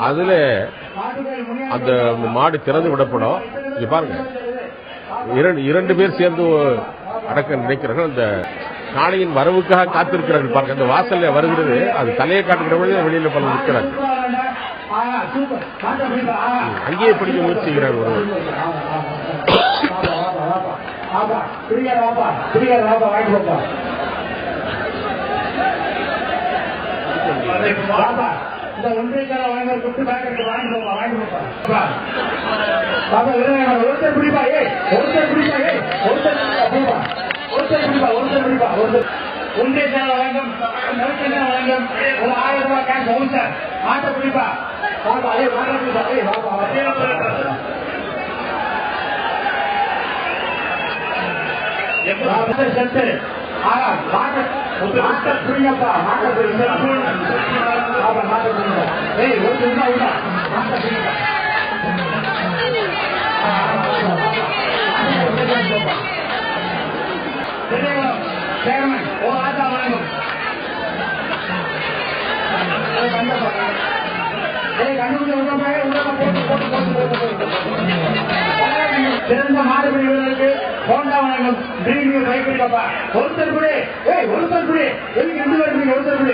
அதுல அந்த மாடு திறந்து விடப்படும். இங்க பாருங்க, இரண்டு பேர் சேர்ந்து அடக்க நினைக்கிறார்கள். அந்த காளையின் வரவுக்காக காத்திருக்கிறார்கள். பாருங்க, அந்த வாசல்ல வருகிறது, அது தலையை காட்டுகிற பொழுது வெளியில பல நிற்கிறாங்க. அங்கேயே பிடிக்க முயற்சி செய்கிறார் ஒருவர். இந்த ஒன்றியக்கார வாங்க குட்டு பேக்கெட் ஒருத்தர் பிடிப்பா, ஒருத்தர் பிடிப்பா, ஒருத்தர் பிடிப்பா. ஒன்றியக்கார வழங்கும் வழங்கும் ஒரு 1000 ரூபாய் கேஷ் வவுச்சர். மாட்ட பிடிப்பா, பாப்பா, மாட்ட பிடிப்பா, செத்து மாட்ட புரியப்பா, மாட்ட புரியுங்க. ஏய், ஒரு உண்டா மாட்ட புரியுங்க. சேர்மன் ஓ ஆட்டா வழங்கும். சிறந்த மாடுபிடிகளுக்கு ஹோண்டா வழங்கும் ட்ரீம் பைக் இருக்கப்பா. ஒருத்தர் கூட ஒருத்தர் கூட எதுக்கு ரெண்டு பேர் ஒருத்தர் கூட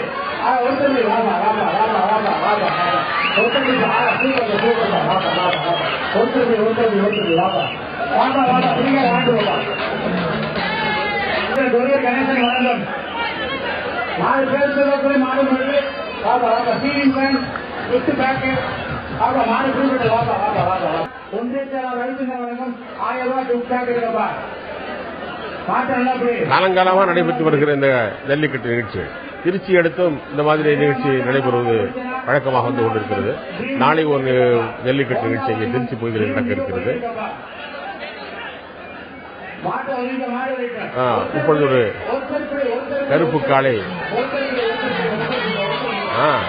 ஒருத்தர் வாமா வாமா வாமா வாமா வாமா ஒருத்தர் சூப்பர் ஒருத்தர் வாமா வாமா வாமா புரியா வாண்டு கணேசன் வழங்கும் 4 பேர் சொல்ல மாடு முடிவு வாமா வாமா சீலிங் ஃபேன் கிஃப்ட் பேக்கெட் வாமா மாடு புரிவிட வாமா வாமா வாமா ஒன்றிய வழங்கும் 1000 ரூபாய் கிஃப்ட் பேக்கெட் இருக்கப்பா. காலங்காலமாக நடைபெற்று வருகிற இந்த ஜல்லிக்கட்டு நிகழ்ச்சி திருச்சி அடுத்தும் இந்த மாதிரி நிகழ்ச்சி நடைபெறுவது வழக்கமாக வந்து கொண்டிருக்கிறது. நாளை ஒரு ஜல்லிக்கட்டு நிகழ்ச்சி இங்கே திருச்சி பகுதியில் நடக்க இருக்கிறது. இப்பொழுது ஒரு கருப்பு காளை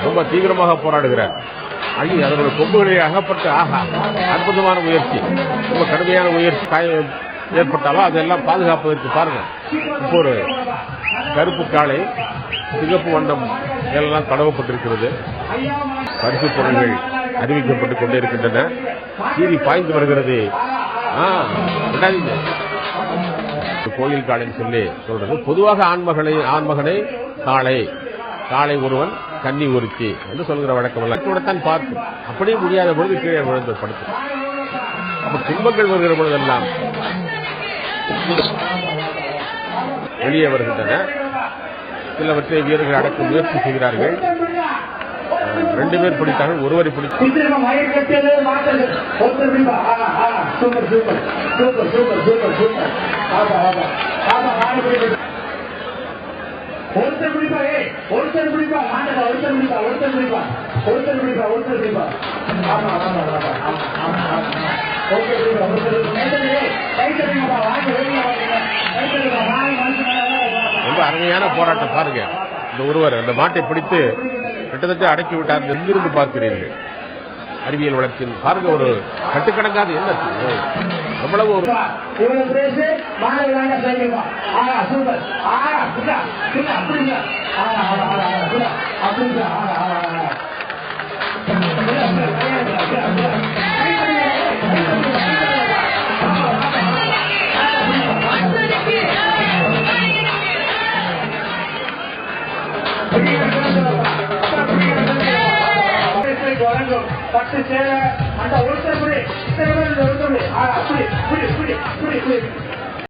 ரொம்ப தீவிரமாக போராடுகிறார். அதனுடைய கொம்புகளில் அகப்பட்ட அற்புதமான முயற்சி, ரொம்ப கடுமையான முயற்சி. காயம் ஏற்பட்டாலும் அதெல்லாம் பாதுகாப்பதற்கு பாருங்க. இப்போ ஒரு கருப்பு காளை சிகப்பு வண்ணம் எல்லாம் தடவப்பட்டிருக்கிறது. பரிசு பொருள்கள் அறிவிக்கப்பட்டுக் கொண்டே இருக்கின்றன. சீறி பாய்ந்து வருகிறது. கோயில் காளைன்னு சொல்லி சொல்றது. பொதுவாக ஆண்மகனை காளை ஒருவன் கன்னி ஒருத்தி என்று சொல்கிற வழக்கம் எல்லாம் பார்க்கும். அப்படியே முடியாத பொழுது கீழே விழுந்து படுத்தும். அப்ப துன்பங்கள் வருகிற பொழுதெல்லாம் வெளியே வருகின்றன. சிலவற்றை வீரர்கள் அடக்க முயற்சி செய்கிறார்கள். 2 பேர் பிடித்தார்கள், ஒருவரை பிடித்தார். ஒருத்தர் பிடிப்பா, ஒருத்தர் பிடிப்பா, மாட்டா ஒருத்தர் பிடிப்பா, ஒருத்தர் பிடிப்பா, ஒருத்தர் பிடிப்பா, ஒருத்தர் பிடிப்பா. ஆமா ஆமா ஆமா ஆமா ஓகே பிடிப்பா, ஒருத்தர் ரொம்ப அருமையான போராட்டம் பாருங்க. இந்த ஒருவர் அந்த மாட்டை பிடித்து கிட்டத்தட்ட அடக்கி விட்டார். எங்கிருந்து பார்க்கிறீர்கள்? அறிவியல் வளர்ச்சியின் பாருங்க, ஒரு கட்டுக்கணக்காது என்ன எவ்வளவு ஒரு பட்டு சேர அந்த ஒருத்தர் புடி ஒருத்தர் புடி புடி புடி புடி புடி